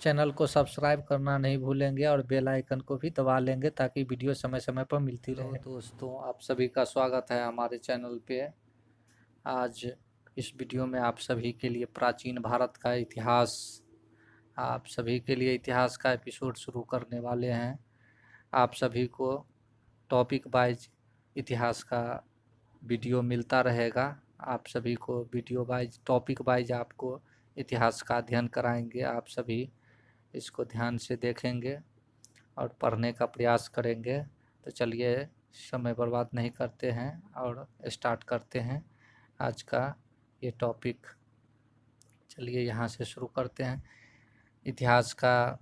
Channel को subscribe करना नहीं भूलेंगे और बेल आइकन को भी दबा लेंगे ताकि वीडियो समय समय पर मिलती रहे। दोस्तों, आप सभी का स्वागत है हमारे चैनल पे। आज इस वीडियो में आप सभी के लिए प्राचीन भारत का इतिहास, आप सभी के लिए इतिहास का एपिसोड शुरू करने वाले हैं। आप सभी को टॉपिक वाइज इतिहास का वीडियो मिलता रहेगा। आप सभी को वीडियो वाइज, टॉपिक वाइज आपको इतिहास का अध्ययन कराएंगे। आप सभी इसको ध्यान से देखेंगे और पढ़ने का प्रयास करेंगे। तो चलिए समय बर्बाद नहीं करते हैं और स्टार्ट करते हैं आज का ये टॉपिक। चलिए यहाँ से शुरू करते हैं। इतिहास का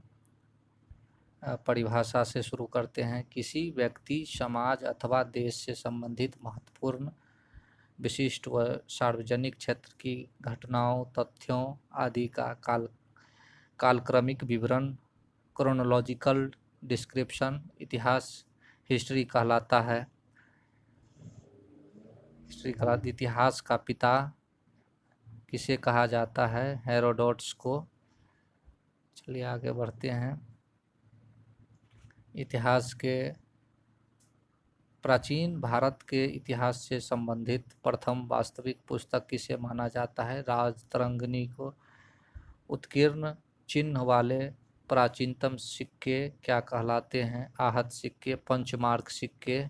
परिभाषा से शुरू करते हैं। किसी व्यक्ति, समाज अथवा देश से संबंधित महत्वपूर्ण, विशिष्ट व सार्वजनिक क्षेत्र की घटनाओं, तथ्यों आदि का कालक्रमिक विवरण, क्रोनोलॉजिकल डिस्क्रिप्शन इतिहास हिस्ट्री कहलाता है। इतिहास का पिता किसे कहा जाता है? हेरोडोटस को। चलिए आगे बढ़ते हैं। इतिहास के प्राचीन भारत के इतिहास से संबंधित प्रथम वास्तविक पुस्तक किसे माना जाता है? राजतरंगिणी को। उत्कीर्ण चिन्ह वाले प्राचीनतम सिक्के क्या कहलाते हैं? आहत सिक्के, पंचमार्क सिक्के,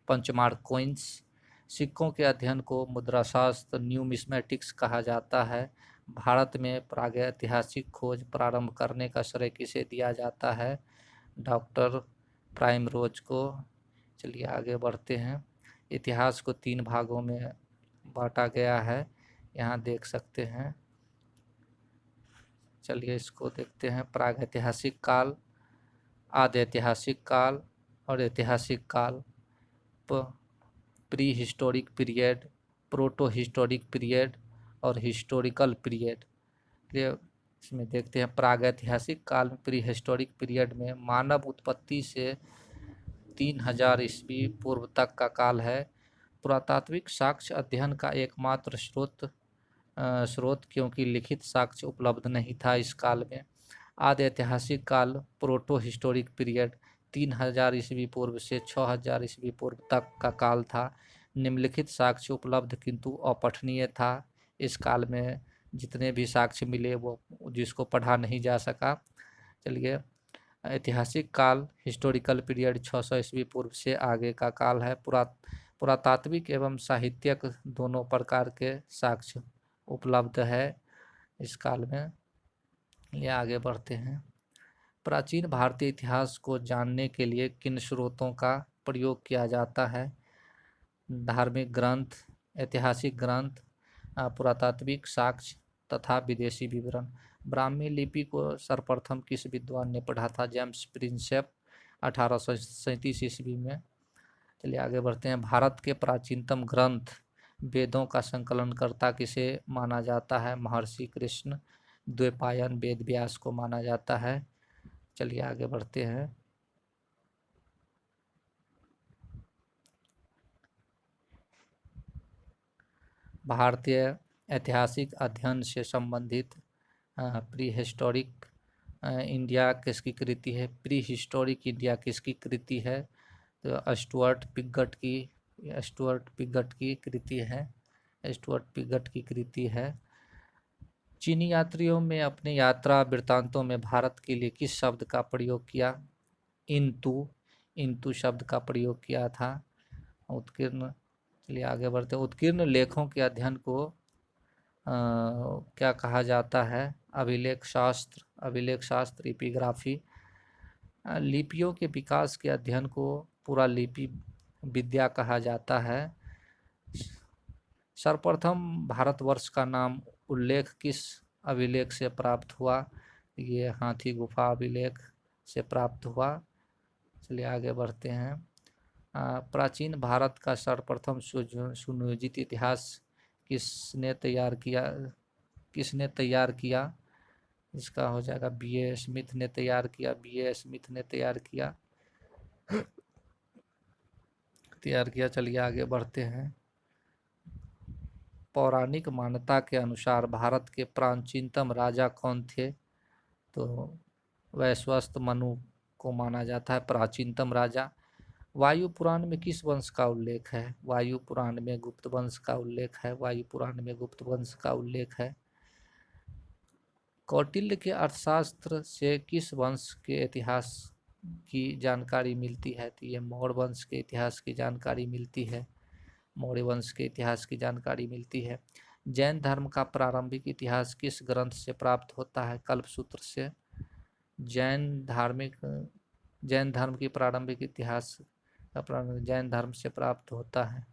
पंचमार्क कॉइन्स। सिक्कों के अध्ययन को मुद्राशास्त्र, न्यूमिस्मेटिक्स कहा जाता है। भारत में प्रागैतिहासिक खोज प्रारंभ करने का श्रेय किसे दिया जाता है? डॉक्टर प्राइमरोज को। चलिए आगे बढ़ते हैं। इतिहास को 3 भागों में बांटा गया है, यहाँ देख सकते हैं। चलिए इसको देखते हैं। प्रागैतिहासिक काल, आद्य ऐतिहासिक काल और ऐतिहासिक काल। Pre historic period, proto historic period और हिस्टोरिकल पीरियड। इसमें देखते हैं प्रागैतिहासिक काल में, प्री हिस्टोरिक पीरियड में मानव उत्पत्ति से 3000 ईस्वी पूर्व तक का काल है। पुरातात्विक साक्ष्य अध्ययन का एकमात्र स्रोत क्योंकि लिखित साक्ष्य उपलब्ध नहीं था इस काल में। आद्य ऐतिहासिक काल, प्रोटो हिस्टोरिक पीरियड 3000 ईस्वी पूर्व से 6000 ईस्वी पूर्व तक का काल था। निम्नलिखित साक्ष्य उपलब्ध किंतु अपठनीय था। इस काल में जितने भी साक्ष्य मिले वो जिसको पढ़ा नहीं जा सका। चलिए, ऐतिहासिक काल, हिस्टोरिकल पीरियड 600 ईस्वी पूर्व से आगे का काल है। पुरातात्विक एवं साहित्यक दोनों प्रकार के साक्ष्य उपलब्ध है इस काल में। ये आगे बढ़ते हैं। प्राचीन भारतीय इतिहास को जानने के लिए किन स्रोतों का प्रयोग किया जाता है? धार्मिक ग्रंथ, ऐतिहासिक ग्रंथ, पुरातात्विक साक्ष्य तथा विदेशी विवरण। ब्राह्मी लिपि को सर्वप्रथम किस विद्वान ने पढ़ा था? जेम्स प्रिंसेप, 1837 ईस्वी में। चलिए आगे बढ़ते हैं। भारत के प्राचीनतम ग्रंथ वेदों का संकलनकर्ता किसे माना जाता है? महर्षि कृष्ण द्वैपायन वेद व्यास को माना जाता है। चलिए आगे बढ़ते हैं। भारतीय ऐतिहासिक अध्ययन से संबंधित प्री हिस्टोरिक इंडिया किसकी कृति है? प्री हिस्टोरिक इंडिया किसकी कृति है? तो स्टुअर्ट पिगट की कृति है। स्टुअर्ट पिगट की कृति है। चीनी यात्रियों में अपने यात्रा वृत्तांतों में भारत के लिए किस शब्द का प्रयोग किया? इंतु शब्द का प्रयोग किया था। उत्कीर्ण, चलिए आगे बढ़ते हैं। उत्कीर्ण लेखों के अध्ययन को क्या कहा जाता है? अभिलेख शास्त्र, एपिग्राफी। लिपियों के विकास के अध्ययन को पुरालिपि विद्या कहा जाता है। सर्वप्रथम भारतवर्ष का नाम उल्लेख किस अभिलेख से प्राप्त हुआ? ये हाथी गुफा अभिलेख से प्राप्त हुआ। चलिए आगे बढ़ते हैं। प्राचीन भारत का सर्वप्रथम सुनियोजित इतिहास किसने तैयार किया? इसका हो जाएगा B.A. स्मिथ ने तैयार किया। चलिए आगे बढ़ते हैं। पौराणिक मान्यता के अनुसार भारत के प्राचीनतम राजा कौन थे? तो वैश्वस्त मनु को माना जाता है प्राचीनतम राजा। वायु पुराण में किस वंश का उल्लेख है? वायु पुराण में गुप्त वंश का उल्लेख है। वायु पुराण में गुप्त वंश का उल्लेख है। कौटिल्य के अर्थशास्त्र से किस वंश के इतिहास की जानकारी मिलती है? तो ये मौर्य वंश के इतिहास की जानकारी मिलती है। मौर्य वंश के इतिहास की जानकारी मिलती है। जैन धर्म का प्रारंभिक इतिहास किस ग्रंथ से प्राप्त होता है? कल्पसूत्र से। जैन धर्म की प्रारंभिक इतिहास का प्रारंभ जैन धर्म से प्राप्त होता है।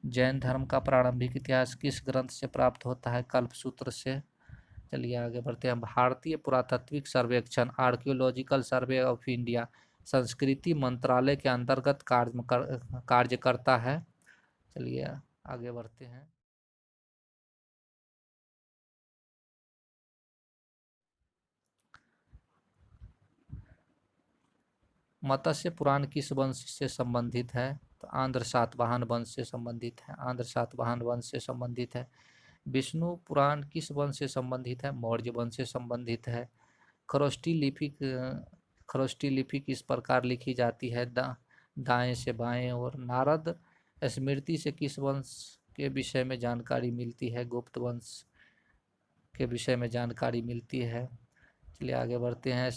जैन धर्म का प्रारंभिक इतिहास किस ग्रंथ से प्राप्त होता है? कल्पसूत्र से। चलिए आगे बढ़ते हैं। भारतीय पुरातात्विक सर्वेक्षण आर्कियोलॉजिकल सर्वे ऑफ इंडिया संस्कृति मंत्रालय के अंतर्गत कार्य करता है। चलिए आगे बढ़ते हैं। मत्स्य पुराण किस वंश से संबंधित है? तो आंध्र सातवाहन वंश से संबंधित है। आंध्र सातवाहन वंश से संबंधित है। विष्णु पुराण किस वंश से संबंधित है? मौर्य वंश से संबंधित है। खरोष्ठी लिपि किस प्रकार लिखी जाती है? दाएं से बाएं। और नारद स्मृति से किस वंश के विषय में जानकारी मिलती है? गुप्त वंश के विषय में जानकारी मिलती है। चलिए आगे बढ़ते हैं।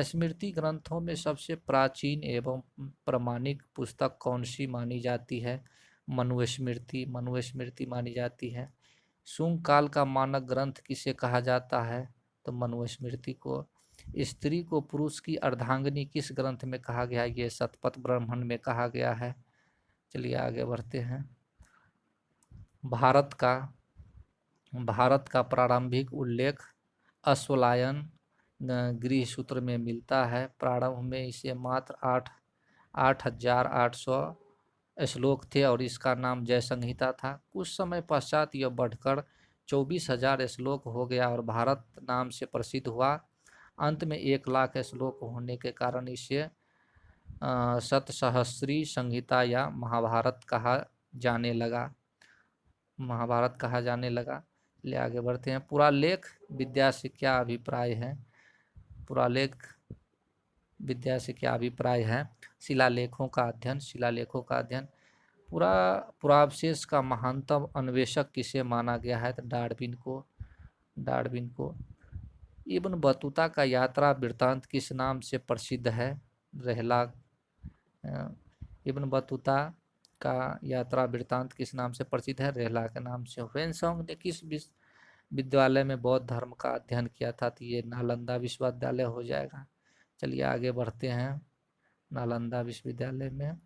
स्मृति ग्रंथों में सबसे प्राचीन एवं प्रामाणिक पुस्तक कौन सी मानी जाती है? मनुस्मृति मानी जाती है। शुंग काल का मानक ग्रंथ किसे कहा जाता है? तो मनुस्मृति को। स्त्री को पुरुष की अर्धांगिनी किस ग्रंथ में कहा गया है? ये शतपथ ब्राह्मण में कहा गया है। चलिए आगे बढ़ते हैं। भारत का प्रारंभिक उल्लेख अश्वलायन गृह सूत्र में मिलता है। प्रारंभ में इसे मात्र 8,800 श्लोक थे और इसका नाम जय संहिता था। कुछ समय पश्चात यह बढ़कर 24,000 श्लोक हो गया और भारत नाम से प्रसिद्ध हुआ। अंत में 1,00,000 श्लोक होने के कारण इसे शतसहस्री संहिता या महाभारत कहा जाने लगा। ले आगे बढ़ते हैं। पुरालेख विद्या से क्या अभिप्राय है? पुरालेख विद्या से क्या अभिप्राय है? शिलालेखों का अध्ययन। पुरावशेष का महानतम अन्वेषक किसे माना गया है? तो डार्विन को। इब्न बतूता का यात्रा वृत्तांत किस नाम से प्रसिद्ध है? इब्न बतूता का यात्रा वृत्तांत किस नाम से प्रसिद्ध है? रेहला के नाम से। ह्वेनसांग ने किस विद्यालय में बौद्ध धर्म का अध्ययन किया था? तो ये नालंदा विश्वविद्यालय हो जाएगा। चलिए आगे बढ़ते हैं। नालंदा विश्वविद्यालय में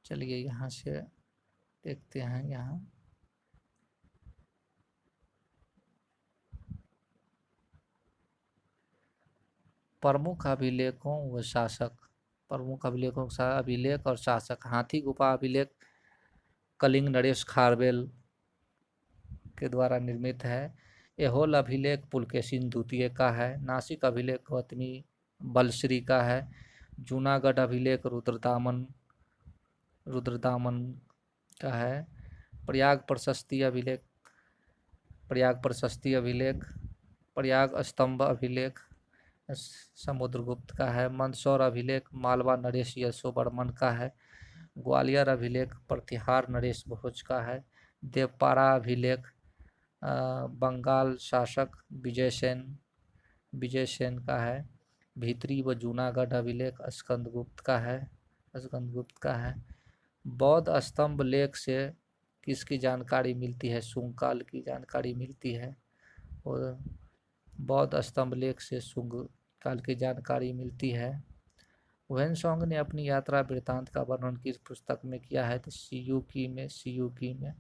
चलिए यहाँ से देखते हैं। यहाँ प्रमुख अभिलेखों व शासक। अभिलेख और शासक। हाथी गुफा अभिलेख कलिंग नरेश खारवेल के द्वारा निर्मित है। एहोल अभिलेख पुलकेशिन द्वितीय का है। नासिक अभिलेख गौतमी बलश्री का है। जूनागढ़ अभिलेख रुद्रदामन का है। प्रयाग प्रशस्ति प्रयाग स्तंभ अभिलेख समुद्रगुप्त का है। मंदसौर अभिलेख मालवा नरेश यशोवर्मन का है। ग्वालियर अभिलेख प्रतिहार नरेश भोज का है। देवपारा अभिलेख बंगाल शासक विजय सेन का है। भीतरी व जूनागढ़ अभिलेख स्कंदगुप्त का है। बौद्ध स्तंभ लेख से किसकी जानकारी मिलती है? शुंग काल की जानकारी मिलती है। और बौद्ध स्तंभ लेख से शुंग काल की जानकारी मिलती है। ह्वेनसांग ने अपनी यात्रा वृत्तांत का वर्णन किस पुस्तक में किया है? तो सियूकी में।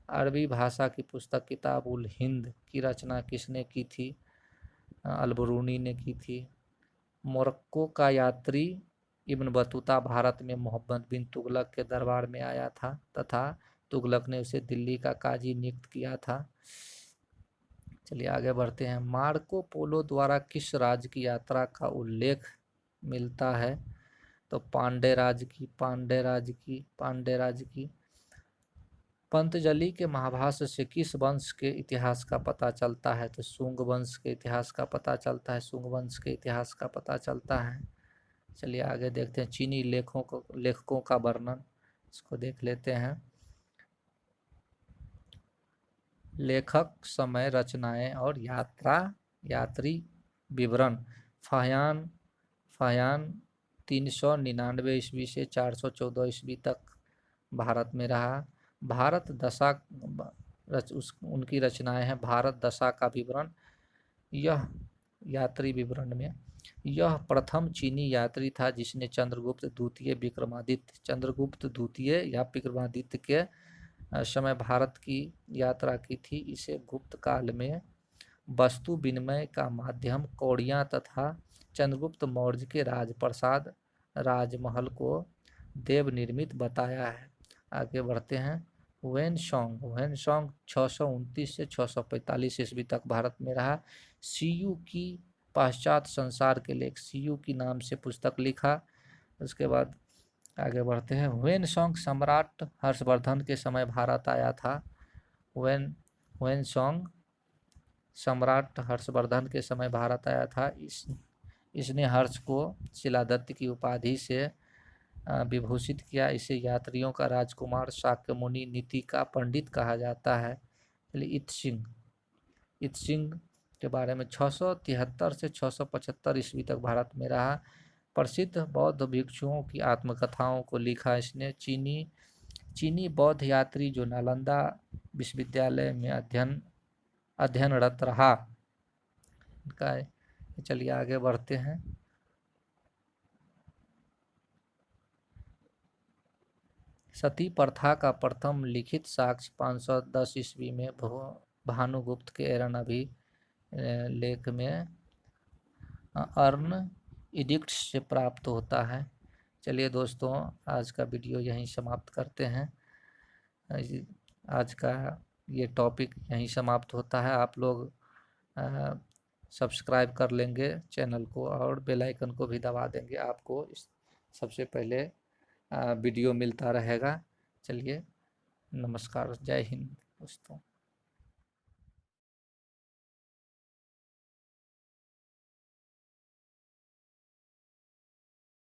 अरबी भाषा की पुस्तक किताब उल हिंद की रचना किसने की थी? अलबरूनी ने की थी। मोरक्को का यात्री इब्न बतूता भारत में मोहम्मद बिन तुगलक के दरबार में आया था तथा तुगलक ने उसे दिल्ली का काजी नियुक्त किया था। चलिए आगे बढ़ते हैं। मार्को पोलो द्वारा किस राज्य की यात्रा का उल्लेख मिलता है? तो पांड्य राज्य की। पंतजलि के महाभाष्य से किस वंश के इतिहास का पता चलता है? तो शुंग वंश के इतिहास का पता चलता है, शुंग वंश के इतिहास का पता चलता है। चलिए आगे देखते हैं चीनी लेखकों का वर्णन, इसको देख लेते हैं। लेखक, समय, रचनाएं और यात्री विवरण। फाहियान 399 ईस्वी से 414 ईस्वी तक भारत में रहा। भारत दशा उनकी रचनाएं हैं। भारत दशा का विवरण, यह यात्री विवरण में, यह प्रथम चीनी यात्री था जिसने चंद्रगुप्त द्वितीय या विक्रमादित्य के समय भारत की यात्रा की थी। इसे गुप्त काल में वस्तु विनिमय का माध्यम कौड़ियाँ तथा चंद्रगुप्त मौर्य के राजप्रसाद राजमहल को देव निर्मित बताया है। आगे बढ़ते हैं। वेनसोंग 629 से 645 ईस्वी तक भारत में रहा। सीयू की पाश्चात्य संसार के लेख, सीयू की नाम से पुस्तक लिखा। उसके बाद आगे बढ़ते हैं। वेनसोंग सम्राट हर्षवर्धन के समय भारत आया था। वेनसोंग सम्राट हर्षवर्धन के समय भारत आया था। इसने हर्ष को शिलादत्त की उपाधि से विभूषित किया। इसे यात्रियों का राजकुमार, शाक्य मुनि, नीति का पंडित कहा जाता है। इत्सिंग के बारे में 673 से 675 ईस्वी तक भारत में रहा। प्रसिद्ध बौद्ध भिक्षुओं की आत्मकथाओं को लिखा इसने। चीनी बौद्ध यात्री जो नालंदा विश्वविद्यालय में अध्ययनरत रहा। चलिए आगे बढ़ते हैं। सती प्रथा का प्रथम लिखित साक्ष्य 510 ईस्वी में भानुगुप्त के एरन लेख में अर्न एडिक्ट से प्राप्त होता है। चलिए दोस्तों, आज का वीडियो यहीं समाप्त करते हैं। आज का ये टॉपिक यहीं समाप्त होता है। आप लोग सब्सक्राइब कर लेंगे चैनल को और बेल आइकन को भी दबा देंगे, आपको सबसे पहले वीडियो मिलता रहेगा। चलिए नमस्कार, जय हिंद दोस्तों।